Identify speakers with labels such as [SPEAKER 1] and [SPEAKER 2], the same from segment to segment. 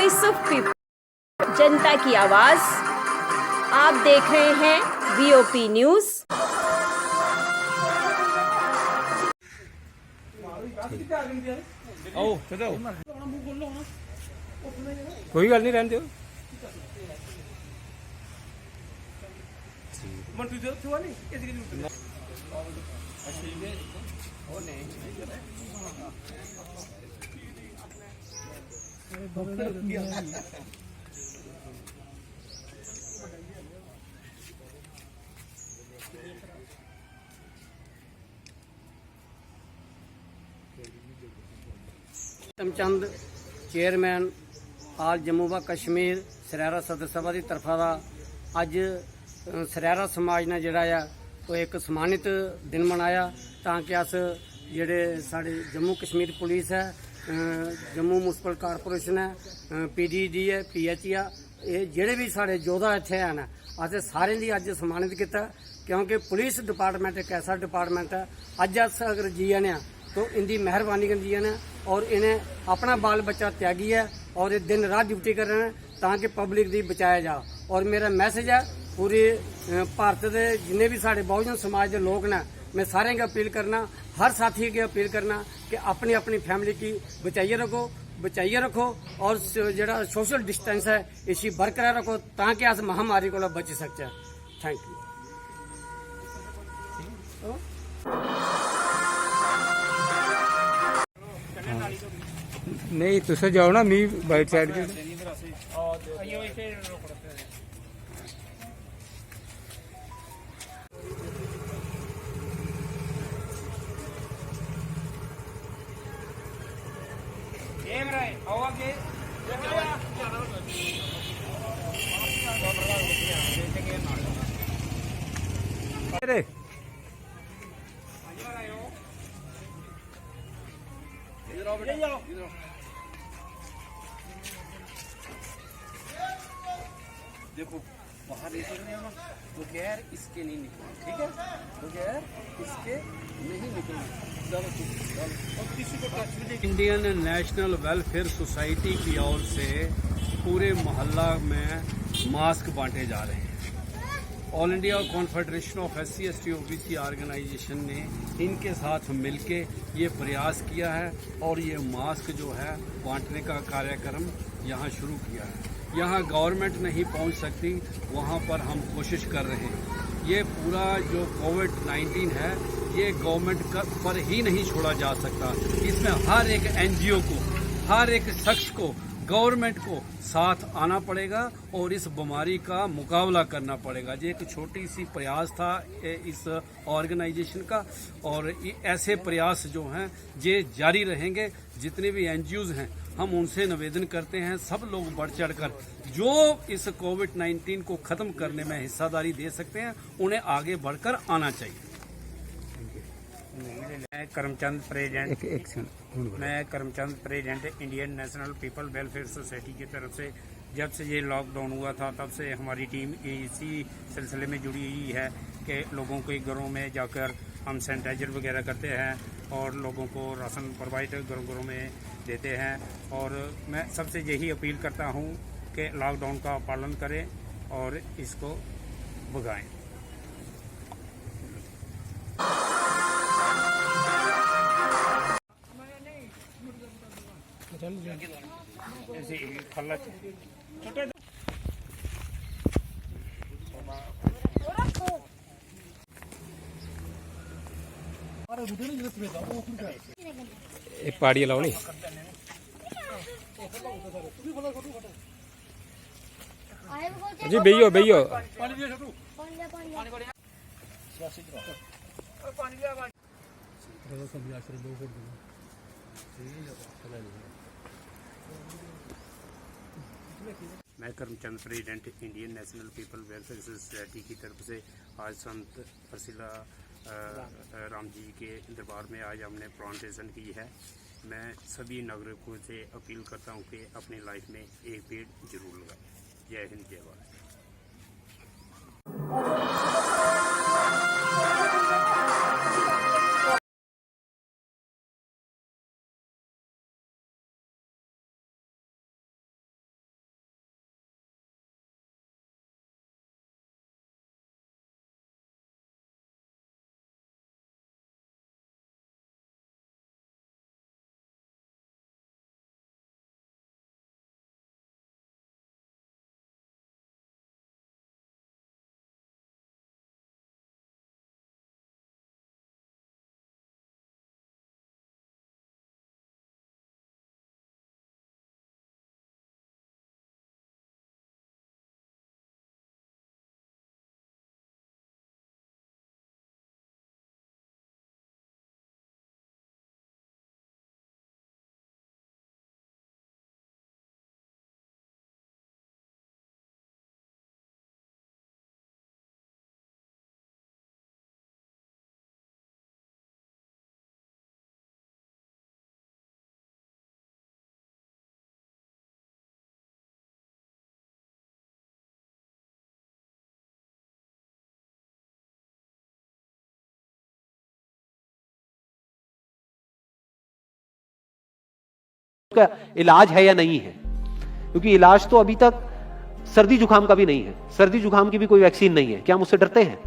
[SPEAKER 1] Voice of people, जनता की आवाज। आप देख रहे हैं वीओपी न्यूज।
[SPEAKER 2] कोई गल नहीं, रहने दो।
[SPEAKER 3] चंद चेयरमैन आल जम्मू व कश्मीर सरैरा सदर सभा की तरफा दा अज सरैरा समाज ने जिहड़ा आ वो एक सम्मानित दिन मनाया ताकि अस जिहड़े साढ़े जम्मू कश्मीर पुलिस है, जम्मू म्यूनसिपल कारपोरेशन है, PDD है, PH है, ये जिहड़े भी साढ़े योद्धा इत्थे हैं असें सारें दी अज सम्मानित किया, क्योंकि पुलिस डिपार्टमेंट एक ऐसा डिपार्टमेंट है अज अस अगर जीए ने तो इनकी मेहरबानी कर जीए ने और इन्हें अपना बाल बच्चा त्यागी है और ये दिन रात ड्यूटी कर रहे हैं ताकि पब्लिक दी बचाया जा। और मेरा मैसेज है पूरी भारत के जिन्हें भी साढ़े बहुजन समाज के लोग ने, मैं सारे की अपील करना, हर साथी की अपील करना कि अपनी अपनी फैमिली की बचाइए रखो और जो सोशल डिस्टेंस है इसी बरकरार रखो ताकि अस महामारी को बच सकते। Thank you.
[SPEAKER 2] नहीं तुसे जाओ ना, मी बाइट साइड के
[SPEAKER 3] देखो बाहर लेके गए ना बगैर इसके नहीं निकले, ठीक है, बगैर इसके नहीं निकले। इंडियन नेशनल वेलफेयर सोसाइटी की ओर से पूरे मोहल्ला में मास्क बांटे जा रहे हैं। All India confederation of SC/ST OBC organisation ने इनके साथ मिलके ये प्रयास किया है और ये मास्क जो है बांटने का कार्यक्रम यहाँ शुरू किया है। यहाँ गवर्नमेंट नहीं पहुँच सकती, वहाँ पर हम कोशिश कर रहे हैं। ये पूरा जो कोविड-19 है ये गवर्नमेंट पर ही नहीं छोड़ा जा सकता, इसमें हर एक NGO को, हर एक शख्स को, गवर्नमेंट को साथ आना पड़ेगा और इस बीमारी का मुकाबला करना पड़ेगा। ये एक छोटी सी प्रयास था इस ऑर्गेनाइजेशन का और ऐसे प्रयास जो हैं ये जारी रहेंगे। जितने भी NGOs हैं हम उनसे निवेदन करते हैं सब लोग बढ़ चढ़कर जो इस कोविड-19 को ख़त्म करने में हिस्सेदारी दे सकते हैं उन्हें आगे बढ़कर आना चाहिए।
[SPEAKER 4] मैं Karamchand president Indian national people welfare society की तरफ से जब से ये लॉकडाउन हुआ था तब से हमारी टीम इसी सिलसिले में जुड़ी हुई है कि लोगों के घरों में जाकर हम सैनिटाइजर वगैरह करते हैं और लोगों को राशन प्रोवाइड घरों में देते हैं। और मैं सबसे यही अपील करता हूँ कि लॉकडाउन का पालन करें और इसको भगाएं।
[SPEAKER 2] पाड़ी लाओ नहीं जी, बेहियो
[SPEAKER 4] मैं Karamchand president Indian national people welfare society की तरफ से आज संत फसीला राम जी के दरबार में आज हमने प्लांटेशन की है। मैं सभी नागरिकों से अपील करता हूं कि अपनी लाइफ में एक पेड़ जरूर लगाएं। जय हिंद, जय भारत।
[SPEAKER 5] उसका इलाज है या नहीं है, क्योंकि इलाज तो अभी तक सर्दी जुकाम का भी नहीं है, सर्दी जुकाम की भी कोई वैक्सीन नहीं है। क्या हम उससे डरते हैं?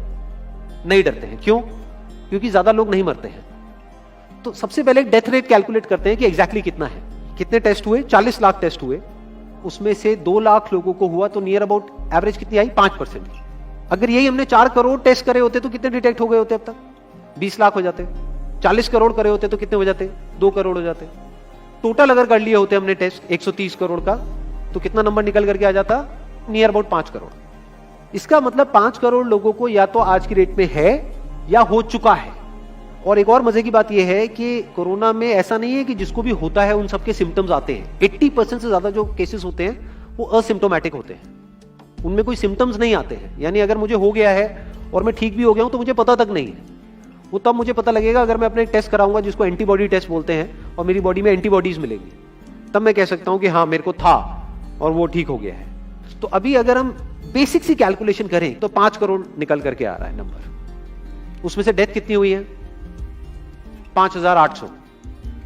[SPEAKER 5] नहीं डरते हैं। क्यों? क्योंकि ज्यादा लोग नहीं मरते हैं। तो सबसे पहले डेथ रेट कैलकुलेट करते हैं कि एग्जैक्टली कितना है। कितने टेस्ट हुए? 40 लाख टेस्ट हुए, उसमें से 2 लाख लोगों को हुआ, तो नियर अबाउट एवरेज कितनी आई? 5%। अगर यही हमने 4 करोड़ टेस्ट करे होते तो कितने डिटेक्ट हो गए होते अब तक? 20 लाख हो जाते। 40 करोड़ करे होते तो कितने हो जाते? 2 करोड़ हो जाते। टोटल अगर कर लिए होते हमने टेस्ट 130 करोड़ का, तो कितना नंबर निकल करके आ जाता? Near about 5 crore. इसका मतलब 5 करोड़ लोगों को या तो आज की डेट में है या हो चुका है। और एक और मजे की बात यह है कि कोरोना में ऐसा नहीं है कि जिसको भी होता है उन सबके सिम्टम्स आते हैं। 80% से ज्यादा जो केसेस होते हैं वो असिम्टोमेटिक होते हैं, उनमें कोई सिम्टम्स नहीं आते हैं। यानी अगर मुझे हो गया है और मैं ठीक भी हो गया हूं तो मुझे पता तक नहीं है। वो तब मुझे पता लगेगा अगर मैं अपने टेस्ट कराऊंगा, जिसको एंटीबॉडी टेस्ट बोलते हैं, और मेरी बॉडी में एंटीबॉडीज मिलेंगी, तब मैं कह सकता हूं कि हाँ मेरे को था और वो ठीक हो गया है। तो अभी अगर हम बेसिक सी कैलकुलेशन करें तो 5 करोड़ निकल करके आ रहा है नंबर। उसमें से डेथ कितनी हुई है? 5,800।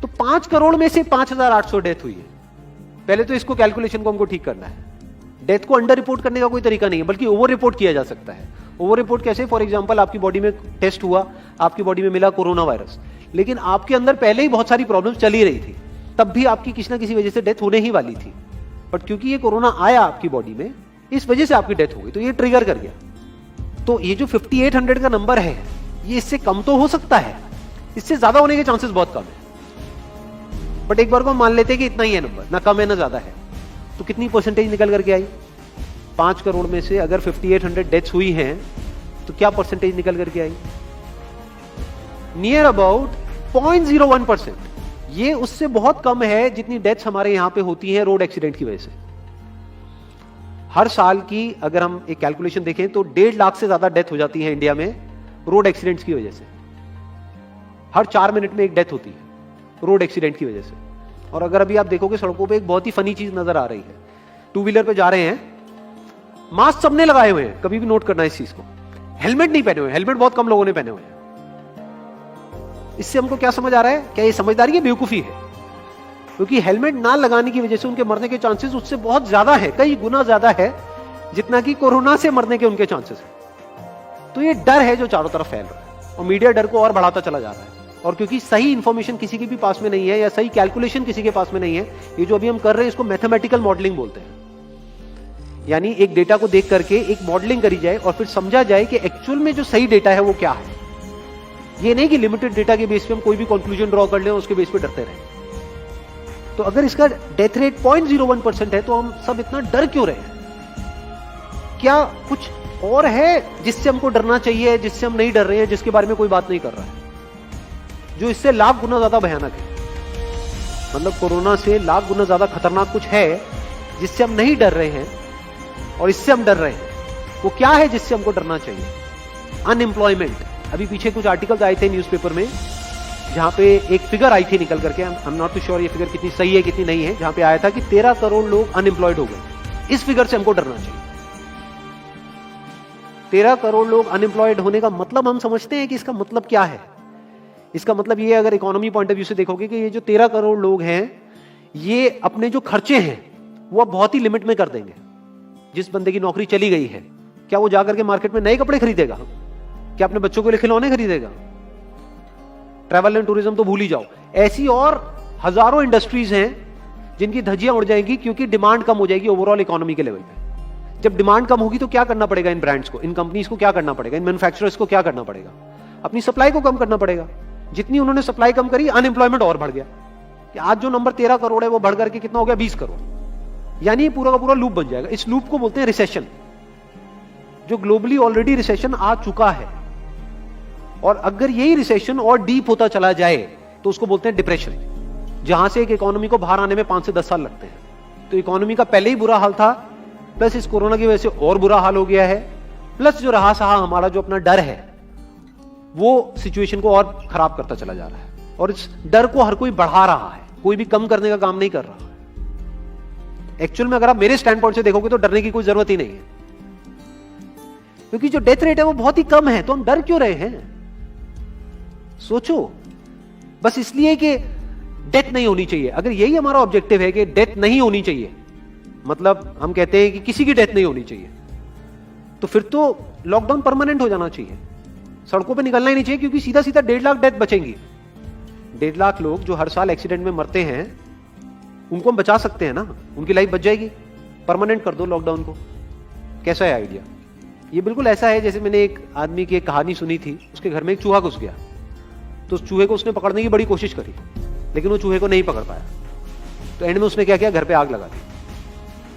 [SPEAKER 5] तो 5 करोड़ में से 5,800 डेथ हुई है। पहले तो इसको कैलकुलेशन को हमको ठीक करना है। डेथ को अंडर रिपोर्ट करने का कोई तरीका नहीं है, बल्कि ओवर रिपोर्ट किया जा सकता है। ओवर रिपोर्ट कैसे? फॉर एग्जांपल आपकी बॉडी में टेस्ट हुआ, आपकी बॉडी में मिला कोरोना वायरस, लेकिन आपके अंदर पहले ही बहुत सारी प्रॉब्लम्स चली रही थी, तब भी आपकी किसी ना किसी वजह से डेथ होने ही वाली थी। बट क्योंकि ये कोरोना आया आपकी बॉडी में, इस वजह से आपकी डेथ हो गई, तो ये ट्रिगर कर गया। तो ये जो 5800 का नंबर है, ये इससे कम तो हो सकता है, इससे ज्यादा होने के चांसेस बहुत कम है। बट एक बार को मान लेते हैं कि इतना ही है नंबर, ना कम है ना ज्यादा है, तो कितनी परसेंटेज निकल करके आई? 5 करोड़ में से अगर 5800 डेथ्स हुई हैं तो क्या परसेंटेज निकल करके आई? Near about 0.01%। ये उससे बहुत कम है जितनी डेथ्स हमारे यहां पे होती हैं रोड एक्सीडेंट की वजह से। हर साल की अगर हम एक कैलकुलेशन देखें तो 1.5 लाख से ज्यादा डेथ हो जाती है इंडिया में रोड एक्सीडेंट्स की वजह से। हर 4 मिनट में एक डेथ होती है रोड एक्सीडेंट की वजह से। और अगर अभी आप देखोगे सड़कों पे एक बहुत ही फनी चीज नजर आ रही है। 2 व्हीलर पे जा रहे हैं, मास्क सबने लगाए हुए हैं, कभी भी नोट करना इस चीज को। हेलमेट नहीं पहने हुए, हेलमेट बहुत कम लोगों ने पहने हुए हैं। इससे हमको क्या समझ आ रहा है? क्या ये समझदारी है, बेवकूफी है? क्योंकि हेलमेट ना लगाने की वजह से उनके मरने के चांसेस उससे बहुत ज्यादा है, कई गुना ज्यादा है जितना कि कोरोना से मरने के उनके चांसेस है। तो ये डर है जो चारों तरफ फैल रहा है, और मीडिया डर को और बढ़ाता चला जा रहा है। और क्योंकि सही इंफॉर्मेशन किसी के भी पास में नहीं है, या सही कैलकुलेशन किसी के पास में नहीं है, ये जो अभी हम कर रहे हैं इसको मैथमेटिकल मॉडलिंग बोलते हैं। यानी एक डेटा को देख करके एक मॉडलिंग करी जाए और फिर समझा जाए कि एक्चुअल में जो सही डेटा है वो क्या है। ये नहीं कि लिमिटेड डेटा के बेस पे हम कोई भी कंक्लूजन ड्रॉ कर लें और उसके बेस पे डरते रहें। तो अगर इसका डेथ रेट 0.01% है तो हम सब इतना डर क्यों रहे हैं? क्या कुछ और है जिससे हमको डरना चाहिए, जिससे हम नहीं डर रहे हैं, जिसके बारे में कोई बात नहीं कर रहा है, जो इससे लाख गुना ज्यादा भयानक है? मतलब कोरोना से लाख गुना ज्यादा खतरनाक कुछ है जिससे हम नहीं डर रहे हैं और इससे हम डर रहे हैं। वो क्या है जिससे हमको डरना चाहिए? अनएम्प्लॉयमेंट। अभी पीछे कुछ आर्टिकल्स आए थे न्यूज़पेपर में जहां पे एक फिगर आई थी निकल करके, I am not too sure ये फिगर कितनी सही है कितनी नहीं है, जहां पे आया था कि 13 करोड़ लोग अनएम्प्लॉयड हो गए। इस फिगर से हमको डरना चाहिए। 13 करोड़ लोग अनएम्प्लॉयड होने का मतलब हम समझते हैं कि इसका मतलब क्या है? इसका मतलब ये, अगर इकोनॉमी पॉइंट ऑफ व्यू से देखोगे, कि ये जो 13 करोड़ लोग हैं ये अपने जो खर्चे हैं वो बहुत ही लिमिट में कर देंगे। जिस बंदे की नौकरी चली गई है, क्या वो जाकर के मार्केट में नए कपड़े खरीदेगा? क्या अपने बच्चों के लिए खिलौने खरीदेगा? ट्रैवल एंड टूरिज्म तो भूल ही जाओ। ऐसी और हजारों इंडस्ट्रीज हैं जिनकी धज्जियां उड़ जाएंगी क्योंकि डिमांड कम हो जाएगी ओवरऑल इकोनॉमी के लेवल पे। जब डिमांड कम होगी तो क्या करना पड़ेगा इन ब्रांड्स को, इन कंपनीज को क्या करना पड़ेगा, इन मैन्युफैक्चरर्स को क्या करना पड़ेगा? अपनी सप्लाई को कम करना पड़ेगा। जितनी उन्होंने सप्लाई कम करी, अनएम्प्लॉयमेंट और बढ़ गया। कि आज जो नंबर 13 करोड़ है वो बढ़ करके कितना हो गया? 20 करोड़। यानी पूरा का पूरा लूप बन जाएगा। इस लूप को बोलते हैं रिसेशन, जो ग्लोबली ऑलरेडी रिसेशन आ चुका है। और अगर यही रिसेशन और डीप होता चला जाए तो उसको बोलते हैं डिप्रेशन, जहां से एक इकोनॉमी को बाहर आने में 5 से 10 साल लगते हैं। तो इकोनॉमी का पहले ही बुरा हाल था, प्लस इस कोरोना की वजह से और बुरा हाल हो गया है, प्लस जो रहा सहा हमारा जो अपना डर है वो सिचुएशन को और खराब करता चला जा रहा है। और इस डर को हर कोई बढ़ा रहा है, कोई भी कम करने का काम नहीं कर रहा। एक्चुअल में अगर आप मेरे स्टैंड पॉइंट से देखोगे तो डरने की कोई जरूरत ही नहीं है, क्योंकि जो डेथ रेट है वो बहुत ही कम है। तो हम डर क्यों रहे हैं? सोचो। बस इसलिए कि डेथ नहीं होनी चाहिए। अगर यही हमारा ऑब्जेक्टिव है कि डेथ नहीं होनी चाहिए, मतलब हम कहते हैं कि किसी की डेथ नहीं होनी चाहिए, तो फिर तो लॉकडाउन परमानेंट हो जाना चाहिए, सड़कों पे निकलना ही नहीं चाहिए, क्योंकि सीधा सीधा 1.5 लाख डेथ बचेंगी। 1.5 लाख लोग जो हर साल एक्सीडेंट में मरते हैं, उनको हम बचा सकते हैं ना, उनकी लाइफ बच जाएगी। परमानेंट कर दो लॉकडाउन को। कैसा है आइडिया? ये बिल्कुल ऐसा है जैसे मैंने एक आदमी की एक कहानी सुनी थी, उसके घर में एक चूहा घुस गया, तो उस चूहे को उसने पकड़ने की बड़ी कोशिश करी, लेकिन वो चूहे को नहीं पकड़ पाया। तो एंड में उसने क्या किया, घर पे आग लगा दी,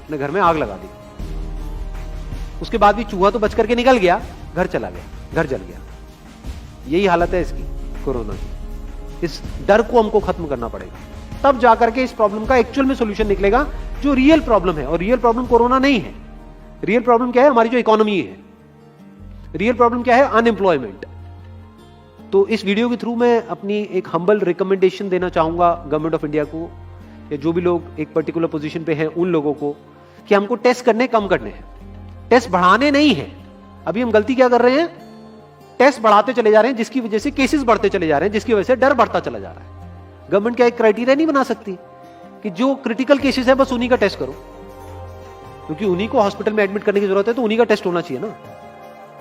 [SPEAKER 5] अपने घर में आग लगा दी। उसके बाद भी चूहा तो बच करके निकल गया, घर चला गया, घर जल गया। यही हालत है इसकी, कोरोना की। इस डर को हमको खत्म करना पड़ेगा, तब जाकर के इस प्रॉब्लम का एक्चुअल में सॉल्यूशन निकलेगा, जो रियल प्रॉब्लम है। और रियल प्रॉब्लम कोरोना नहीं है। रियल प्रॉब्लम क्या है? हमारी जो इकोनॉमी है। रियल प्रॉब्लम क्या है? अनएम्प्लॉयमेंट। तो इस वीडियो के थ्रू मैं अपनी एक हम्बल रिकमेंडेशन देना चाहूंगा गवर्नमेंट ऑफ इंडिया को, या जो भी लोग एक पर्टिकुलर पोजीशन पे हैं उन लोगों को, कि हमको टेस्ट करने कम करने हैं, टेस्ट बढ़ाने नहीं है। अभी हम गलती क्या कर रहे हैं? टेस्ट बढ़ाते चले जा रहे हैं, जिसकी वजह से केसेस बढ़ते चले जा रहे हैं, जिसकी वजह से डर बढ़ता चला जा रहा है। गवर्नमेंट क्या एक क्राइटेरिया नहीं बना सकती कि जो क्रिटिकल केसेस है बस उन्हीं का टेस्ट करो, क्योंकि उन्हीं को हॉस्पिटल में एडमिट करने की जरूरत है, तो उन्हीं का टेस्ट होना चाहिए ना।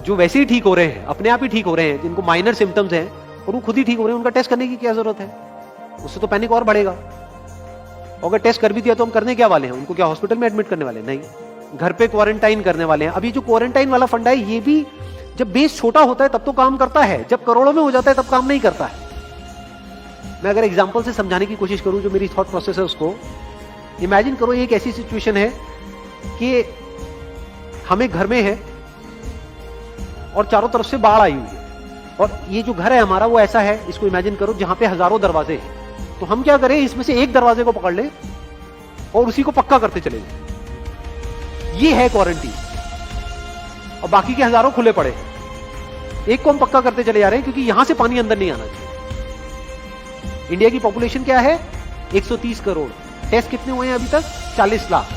[SPEAKER 5] जो वैसे ही ठीक हो रहे हैं, अपने आप ही ठीक हो रहे हैं, जिनको माइनर सिम्टम्स हैं और वो खुद ही ठीक हो रहे हैं, उनका टेस्ट करने की क्या जरूरत है? उससे तो पैनिक और बढ़ेगा। और अगर टेस्ट कर भी दिया तो हम करने क्या वाले हैं? उनको क्या हॉस्पिटल में एडमिट करने वाले हैं? नहीं, घर पे क्वारंटाइन करने वाले हैं। अभी जो क्वारंटाइन वाला फंडा है, ये भी जब बेस छोटा होता है तब तो काम करता है, जब करोड़ों में हो जाता है तब काम नहीं करता है। मैं अगर एग्जांपल से समझाने की कोशिश करूं, जो मेरी थॉट प्रोसेस है उसको, इमेजिन करो एक ऐसी सिचुएशन है कि हमें घर में है और चारों तरफ से बाढ़ आई हुई है, और ये जो घर है हमारा वो ऐसा है, इसको इमेजिन करो जहां पे हजारों दरवाजे हैं। तो हम क्या करें, इसमें से एक दरवाजे को पकड़ लें और उसी को पक्का करते चले जाए। ये है क्वारंटीन, और बाकी के हजारों खुले पड़े हैं। एक को हम पक्का करते चले जा रहे हैं, क्योंकि यहां से पानी अंदर नहीं आना चाहिए। इंडिया की पॉपुलेशन क्या है? 130 करोड़। टेस्ट कितने हुए हैं अभी तक? 40 लाख।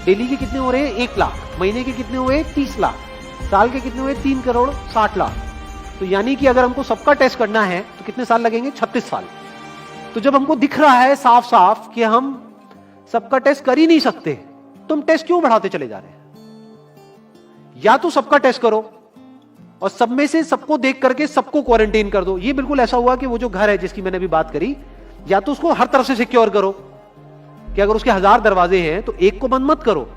[SPEAKER 5] दिल्ली के कितने हो रहे हैं? 1 लाख। महीने के कितने हुए? 30 लाख। साल के कितने हुए? 3 करोड़ 60 लाख। तो यानी कि अगर हमको सबका टेस्ट करना है तो कितने साल लगेंगे? 36 साल। तो जब हमको दिख रहा है साफ साफ कि हम सबका टेस्ट कर ही नहीं सकते, तो हम टेस्ट क्यों बढ़ाते चले जा रहे हैं? या तो सबका टेस्ट करो और सब में से सबको देख करके सबको क्वारंटाइन कर दो। ये बिल्कुल ऐसा हुआ कि वो जो घर है जिसकी मैंने अभी बात करी, या तो उसको हर तरफ से सिक्योर करो कि अगर उसके 1000 दरवाजे हैं तो एक को बंद मत करो,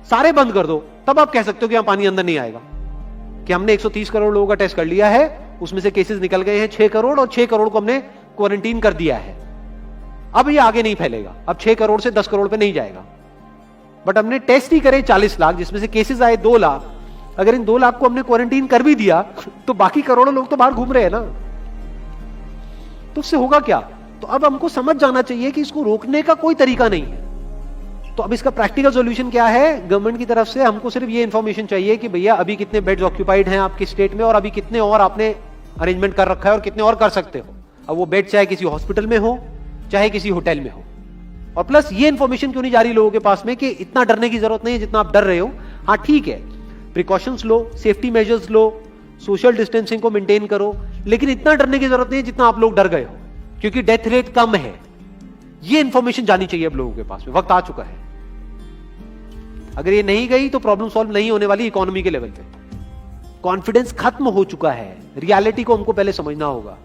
[SPEAKER 5] सारे बंद कर दो। तब आप कह सकते हो कि यहां पानी अंदर नहीं आएगा, कि हमने 130 करोड़ लोगों का टेस्ट कर लिया है, उसमें से केसेस निकल गए हैं 6 करोड़, और 6 करोड़ को हमने क्वारंटीन कर दिया है। अब ये आगे नहीं फैलेगा, अब 6 करोड़ से 10 करोड़ पे नहीं जाएगा। बट हमने टेस्ट ही करे 40 लाख, जिसमें से केसेस आए 2 लाख। अगर इन 2 लाख को हमने क्वारंटीन कर भी दिया तो बाकी करोड़ों लोग तो बाहर घूम रहे हैं ना, तो उससे होगा क्या? तो अब हमको समझ जाना चाहिए कि इसको रोकने का कोई तरीका नहीं है। तो अब इसका प्रैक्टिकल सॉल्यूशन क्या है? गवर्नमेंट की तरफ से हमको सिर्फ ये इंफॉर्मेशन चाहिए कि भैया अभी कितने बेड्स ऑक्यूपाइड हैं आपके स्टेट में, और अभी कितने और आपने अरेंजमेंट कर रखा है, और कितने और कर सकते हो। अब वो बेड चाहे किसी हॉस्पिटल में हो चाहे किसी होटल में हो। और प्लस ये इंफॉर्मेशन क्यों नहीं जा रही लोगों के पास में कि इतना डरने की जरूरत नहीं है जितना आप डर रहे हो। हाँ ठीक है, प्रिकॉशंस लो, सेफ्टी मेजर्स लो, सोशल डिस्टेंसिंग को मेंटेन करो, लेकिन इतना डरने की जरूरत नहीं है जितना आप लोग डर गए हो, क्योंकि डेथ रेट कम है। ये इंफॉर्मेशन जानी चाहिए अब लोगों के पास में, वक्त आ चुका है। अगर ये नहीं गई तो प्रॉब्लम सॉल्व नहीं होने वाली इकोनॉमी के लेवल पे। कॉन्फिडेंस खत्म हो चुका है, रियलिटी को हमको पहले समझना होगा।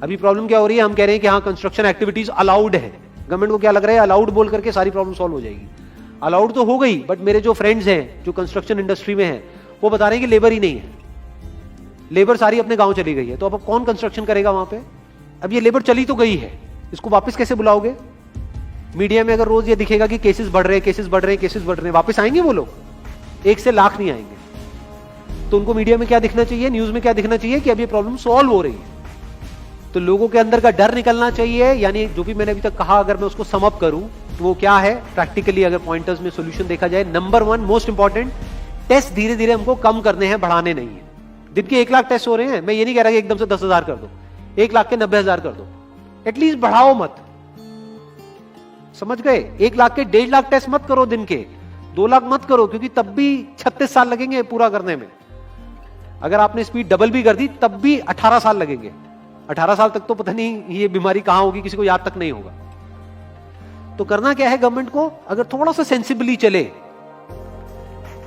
[SPEAKER 5] अभी प्रॉब्लम क्या हो रही है? हम कह रहे हैं कि हाँ कंस्ट्रक्शन एक्टिविटीज अलाउड है। गवर्नमेंट को क्या लग रहा है? अलाउड बोल करके सारी प्रॉब्लम सॉल्व हो जाएगी। अलाउड तो हो गई, बट मेरे जो फ्रेंड्स हैं जो कंस्ट्रक्शन इंडस्ट्री में हैं, वो बता रहे हैं कि लेबर ही नहीं है, लेबर सारी अपने गांव चली गई है। तो अब कौन कंस्ट्रक्शन करेगा वहां पे? अब ये लेबर चली तो गई है, इसको वापस कैसे बुलाओगे? मीडिया में अगर रोज ये दिखेगा कि केसेस बढ़ रहे हैं, केसेस बढ़ रहे हैं, केसेस बढ़ रहे हैं, वापस आएंगे वो लोग? 1 से लाख नहीं आएंगे। तो उनको मीडिया में क्या दिखना चाहिए, न्यूज में क्या दिखना चाहिए? कि अब ये प्रॉब्लम सॉल्व हो रही है। तो लोगों के अंदर का डर निकलना चाहिए। यानी जो भी मैंने अभी तक कहा, अगर मैं उसको सम अप करूं तो वो क्या है प्रैक्टिकली, अगर पॉइंटर्स में सॉल्यूशन देखा जाए। नंबर 1 मोस्ट इंपॉर्टेंट, टेस्ट धीरे धीरे हमको कम करने हैं, बढ़ाने नहीं है। दिन के 1 लाख टेस्ट हो रहे हैं, मैं ये नहीं कह रहा कि एकदम से 10,000 कर दो, 1 लाख के 90,000 कर दो, एटलीस्ट बढ़ाओ मत। समझ गए? 1 लाख के 1.5 लाख टेस्ट मत करो दिन के, 2 लाख मत करो, क्योंकि तब भी 36 साल लगेंगे पूरा करने में। अगर आपने स्पीड डबल भी कर दी तब भी 18 साल लगेंगे। 18 साल तक तो पता नहीं ये बीमारी कहां होगी, किसी को याद तक नहीं होगा। तो करना क्या है गवर्नमेंट को, अगर थोड़ा सा सेंसिबली चले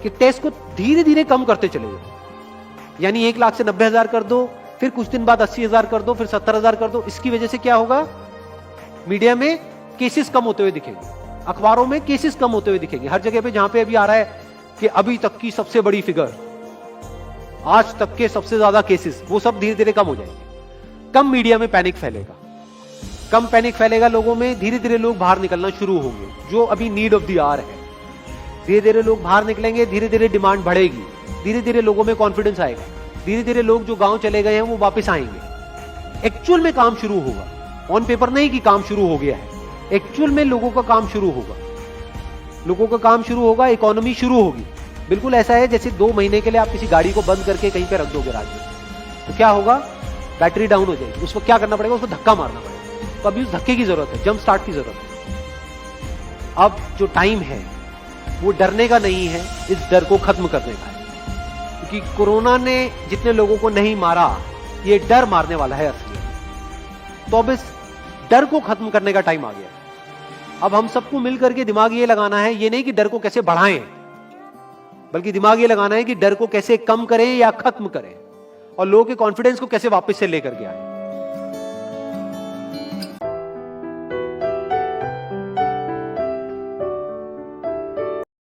[SPEAKER 5] कि टेस्ट को धीरे धीरे कम करते चले जाओ, यानी 1 लाख से 90,000 कर दो, फिर कुछ दिन बाद 80,000 कर दो, फिर 70,000 कर दो। इसकी वजह से क्या होगा, मीडिया में केसेस कम होते हुए दिखेंगे, अखबारों में केसेस कम होते हुए दिखेंगे, हर जगह पे जहां पे अभी आ रहा है कि अभी तक की सबसे बड़ी फिगर, आज तक के सबसे ज्यादा केसेस, वो सब धीरे धीरे कम हो जाएंगे। कम मीडिया में पैनिक फैलेगा, कम पैनिक फैलेगा लोगों में, धीरे धीरे लोग बाहर निकलना शुरू होंगे, जो अभी नीड ऑफ द आवर है। धीरे धीरे लोग बाहर निकलेंगे, धीरे धीरे डिमांड बढ़ेगी, धीरे धीरे लोगों में कॉन्फिडेंस आएगा, धीरे धीरे लोग जो गांव चले गए हैं वो वापस आएंगे। एक्चुअल में काम शुरू होगा, ऑन पेपर नहीं कि काम शुरू हो गया है, एक्चुअल में लोगों का काम शुरू होगा, लोगों का काम शुरू होगा, इकोनॉमी शुरू होगी। बिल्कुल ऐसा है जैसे 2 महीने के लिए आप किसी गाड़ी को बंद करके कहीं पे रख दोगे रात में, तो क्या होगा, बैटरी डाउन हो जाएगी, उसको क्या करना पड़ेगा, उसको धक्का मारना पड़ेगा। तो अभी उस धक्के की जरूरत है, जंप स्टार्ट की जरूरत है। अब जो टाइम है वो डरने का नहीं है, इस डर को खत्म करने का है, क्योंकि कोरोना ने जितने लोगों को नहीं मारा, ये डर मारने वाला है असली। तो अब इस डर को खत्म करने का टाइम आ गया। अब हम सबको मिलकर के दिमाग ये लगाना है, ये नहीं कि डर को कैसे बढ़ाएं, बल्कि दिमाग ये लगाना है कि डर को कैसे कम करें या खत्म करें, और लोगों के कॉन्फिडेंस को कैसे वापस से लेकर के आए।